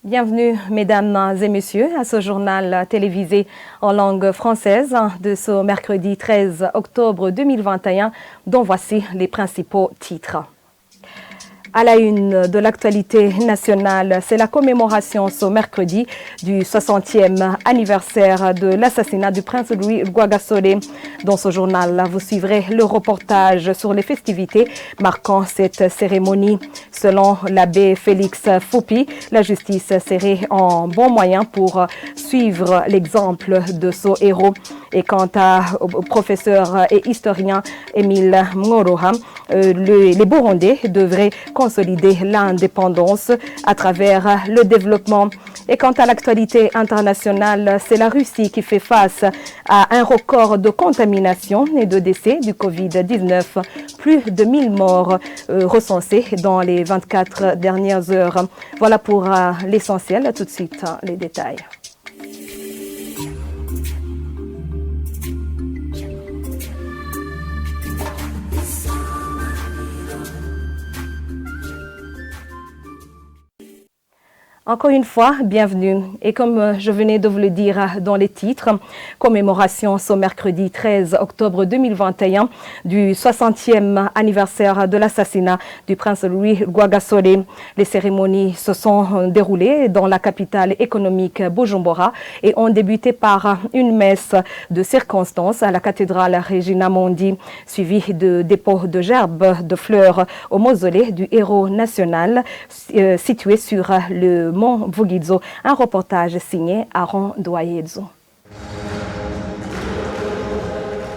Bienvenue, mesdames et messieurs, à ce journal télévisé en langue française de ce mercredi 13 octobre 2021, dont voici les principaux titres. À la une de l'actualité nationale, c'est la commémoration ce mercredi du 60e anniversaire de l'assassinat du prince Louis Rwagasore. Dans ce journal, vous suivrez le reportage sur les festivités marquant cette cérémonie. Selon l'abbé Félix Foupi, la justice serait en bon moyen pour suivre l'exemple de ce héros. Et quant au professeur et historien Émile Mworoha, les Burundais devraient consolider l'indépendance à travers le développement. Et quant à l'actualité internationale, c'est la Russie qui fait face à un record de contamination et de décès du Covid-19. Plus de 1000 morts recensés dans les 24 dernières heures. Voilà pour l'essentiel. Tout de suite, les détails. Encore une fois, bienvenue. Et comme je venais de vous le dire dans les titres, commémoration ce mercredi 13 octobre 2021 du 60e anniversaire de l'assassinat du prince Louis Rwagasore. Les cérémonies se sont déroulées dans la capitale économique Bujumbura et ont débuté par une messe de circonstance à la cathédrale Regina Mundi, suivie de dépôt de gerbes de fleurs au mausolée du héros national situé sur le Mont Vugizo, un reportage signé Aaron Doyedzo.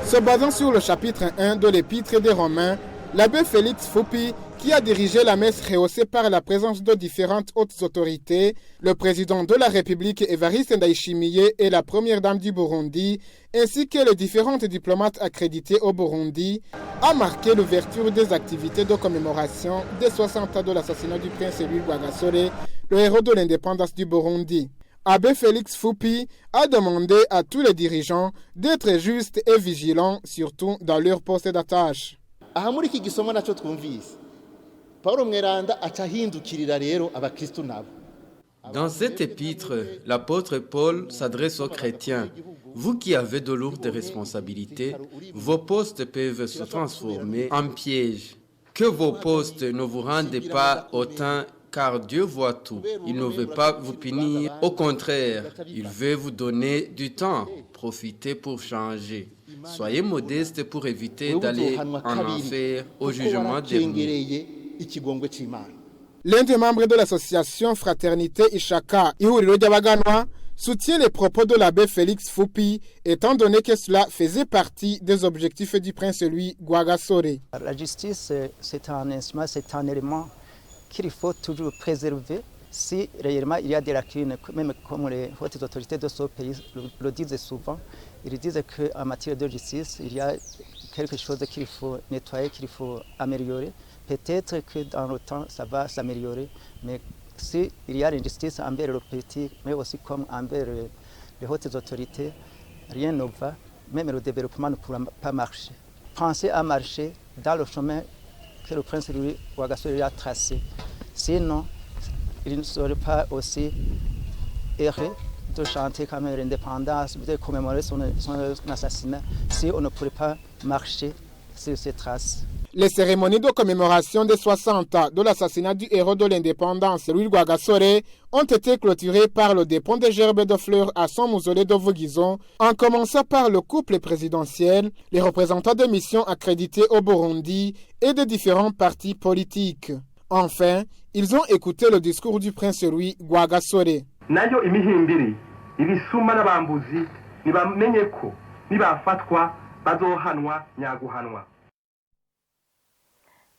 Se basant sur le chapitre 1 de l'Épître des Romains, l'abbé Félix Foupi, qui a dirigé la messe rehaussée par la présence de différentes hautes autorités, le président de la République Evariste Ndayishimiye et la première dame du Burundi, ainsi que les différentes diplomates accrédités au Burundi, a marqué l'ouverture des activités de commémoration des 60 ans de l'assassinat du prince Louis Rwagasore, le héros de l'indépendance du Burundi. Abbé Félix Foupi a demandé à tous les dirigeants d'être justes et vigilants, surtout dans leur poste d'attache. Dans cet épître, l'apôtre Paul s'adresse aux chrétiens. Vous qui avez de lourdes responsabilités, vos postes peuvent se transformer en pièges. Que vos postes ne vous rendent pas autant, car Dieu voit tout. Il ne veut pas vous punir. Au contraire, il veut vous donner du temps. Profitez pour changer. Soyez modeste pour éviter d'aller en enfer au jugement dernier. L'un des membres de l'association Fraternité Ishaka, Ihuriro ry'Abaganwa, soutient les propos de l'abbé Félix Foupi, étant donné que cela faisait partie des objectifs du prince Louis Rwagasore. La justice, c'est un instrument, c'est un élément qu'il faut toujours préserver si réellement il y a des lacunes, même comme les hautes autorités de ce pays le disent souvent. Ils disent qu'en matière de justice, il y a quelque chose qu'il faut nettoyer, qu'il faut améliorer. Peut-être que dans le temps, ça va s'améliorer, mais s'il y a une justice envers le petit, mais aussi comme envers les hautes autorités, rien ne va, même le développement ne pourra pas marcher. Pensez à marcher dans le chemin que le prince Louis Rwagasore a tracé. Sinon, il ne serait pas aussi heureux de chanter comme l'indépendance, de commémorer son assassinat, si on ne pourrait pas marcher sur ces traces. Les cérémonies de commémoration des 60 ans de l'assassinat du héros de l'indépendance, Louis Rwagasore, ont été clôturées par le dépôt de gerbes de fleurs à son mausolée de Vugizo, en commençant par le couple présidentiel, les représentants de missions accrédités au Burundi et de différents partis politiques. Enfin, ils ont écouté le discours du prince Louis Rwagasore. Nayo imihimbiri ibisuma n'abambuzi nibamenye ko nibafatwa bazohanwa nyaguhanwa.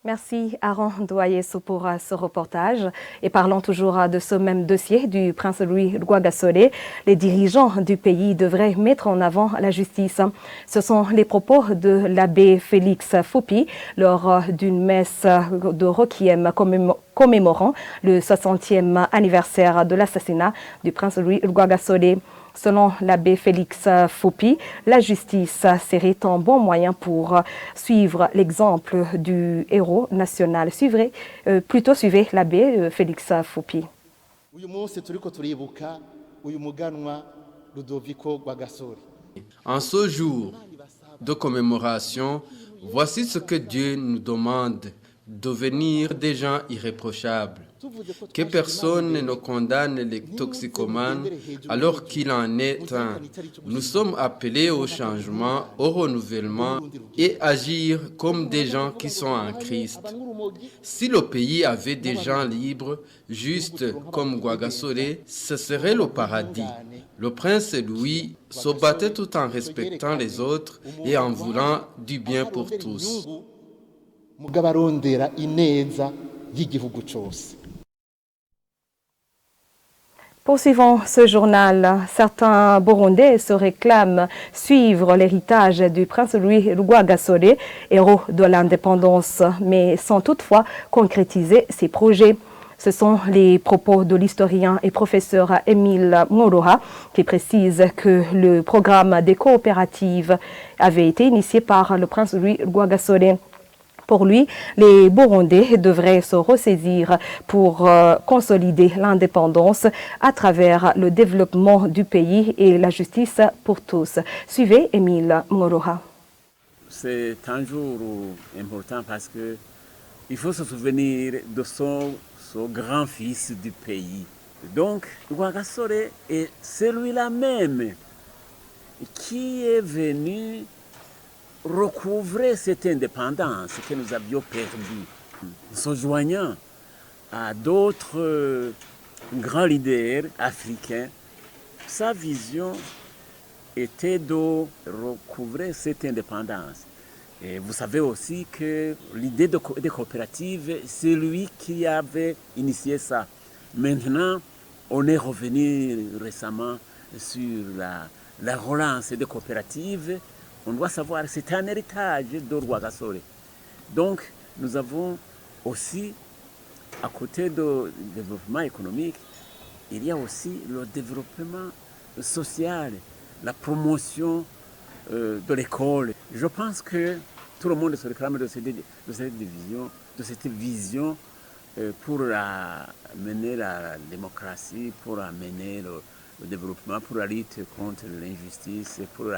Merci Aaron Doyesso pour ce reportage. Et parlons toujours de ce même dossier du prince Louis Rwagasore. Les dirigeants du pays devraient mettre en avant la justice. Ce sont les propos de l'abbé Félix Foupi lors d'une messe de requiem commémorant le 60e anniversaire de l'assassinat du prince Louis Rwagasore. Selon l'abbé Félix Foupi, la justice serait un bon moyen pour suivre l'exemple du héros national. Suivez l'abbé Félix Foupi. En ce jour de commémoration, voici ce que Dieu nous demande, devenir des gens irréprochables. Que personne ne condamne les toxicomanes alors qu'il en est un. Nous sommes appelés au changement, au renouvellement et agir comme des gens qui sont en Christ. Si le pays avait des gens libres, justes comme Rwagasore, ce serait le paradis. Le prince Louis se battait tout en respectant les autres et en voulant du bien pour tous. Poursuivons ce journal. Certains Burundais se réclament suivre l'héritage du prince Louis Rwagasore, héros de l'indépendance, mais sans toutefois concrétiser ses projets. Ce sont les propos de l'historien et professeur Émile Mworoha qui précise que le programme des coopératives avait été initié par le prince Louis Rwagasore. Pour lui, les Burundais devraient se ressaisir pour consolider l'indépendance à travers le développement du pays et la justice pour tous. Suivez Émile Mworoha. C'est un jour important parce que il faut se souvenir de son grand-fils du pays. Donc, Rwagasore est celui-là même qui est venu recouvrer cette indépendance que nous avions perdue, en se joignant à d'autres grands leaders africains. Sa vision était de recouvrer cette indépendance. Et vous savez aussi que l'idée de coopérative, c'est lui qui avait initié ça. Maintenant, on est revenu récemment sur la relance des coopératives. On doit savoir que c'est un héritage de Rwagasore. Donc, nous avons aussi, à côté du développement économique, il y a aussi le développement social, la promotion de l'école. Je pense que tout le monde se réclame de cette vision pour mener la démocratie, pour amener le développement, pour la lutte contre l'injustice, pour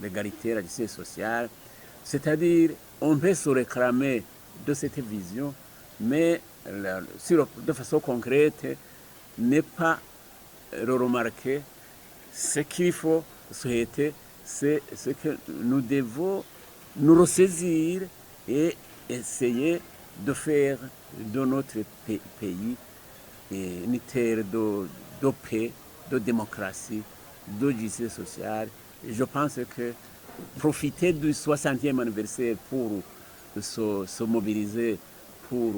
l'égalité, la justice sociale. C'est-à-dire, on peut se réclamer de cette vision, mais de façon concrète, ne pas le remarquer. Ce qu'il faut souhaiter, c'est ce que nous devons nous ressaisir et essayer de faire de notre pays une terre de paix, de démocratie, de justice sociale. Je pense que profiter du 60e anniversaire pour se mobiliser pour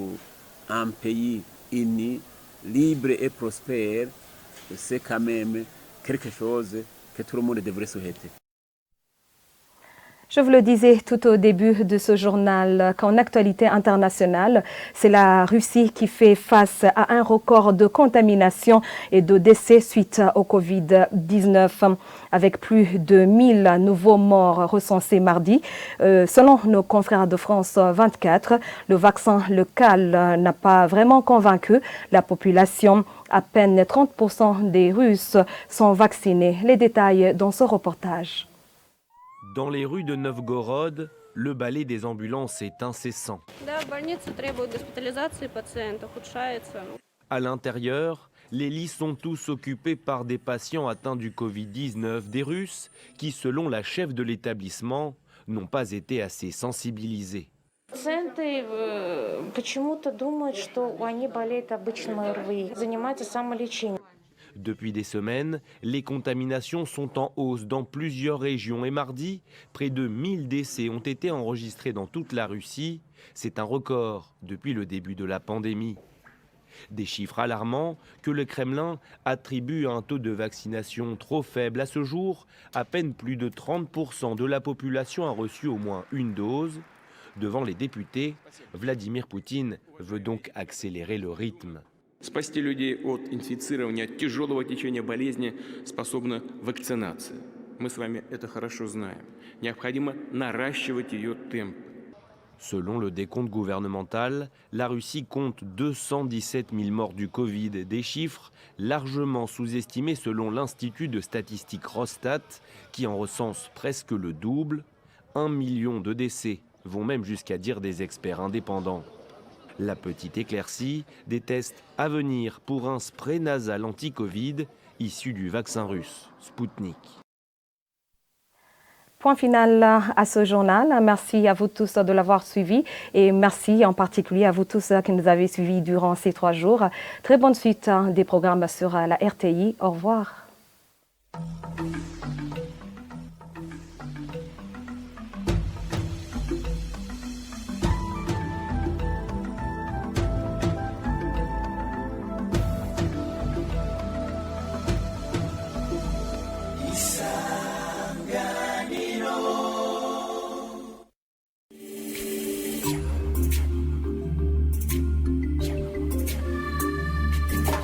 un pays uni, libre et prospère, c'est quand même quelque chose que tout le monde devrait souhaiter. Je vous le disais tout au début de ce journal qu'en actualité internationale, c'est la Russie qui fait face à un record de contamination et de décès suite au Covid-19, avec plus de 1000 nouveaux morts recensés mardi. Selon nos confrères de France 24, le vaccin local n'a pas vraiment convaincu la population. À peine 30% des Russes sont vaccinés. Les détails dans ce reportage. Dans les rues de Novgorod, le balai des ambulances est incessant. À l'intérieur, les lits sont tous occupés par des patients atteints du Covid-19, des Russes qui, selon la chef de l'établissement, n'ont pas été assez sensibilisés. Depuis des semaines, les contaminations sont en hausse dans plusieurs régions et mardi, près de 1000 décès ont été enregistrés dans toute la Russie. C'est un record depuis le début de la pandémie. Des chiffres alarmants que le Kremlin attribue à un taux de vaccination trop faible. À ce jour, à peine plus de 30% de la population a reçu au moins une dose. Devant les députés, Vladimir Poutine veut donc accélérer le rythme. Спасти людей от инфицирования, от тяжелого течения болезни способна вакцинация. Мы с вами это хорошо знаем. Необходимо наращивать ее темп. Selon le décompte gouvernemental, la Russie compte 217 000 morts du Covid, des chiffres largement sous-estimés selon l'Institut de statistique Rosstat, qui en recense presque le double. 1 million de décès, vont même jusqu'à dire des experts indépendants. La petite éclaircie, des tests à venir pour un spray nasal anti-Covid issu du vaccin russe, Spoutnik. Point final à ce journal. Merci à vous tous de l'avoir suivi et merci en particulier à vous tous qui nous avez suivis durant ces 3 jours. Très bonne suite des programmes sur la RTI. Au revoir.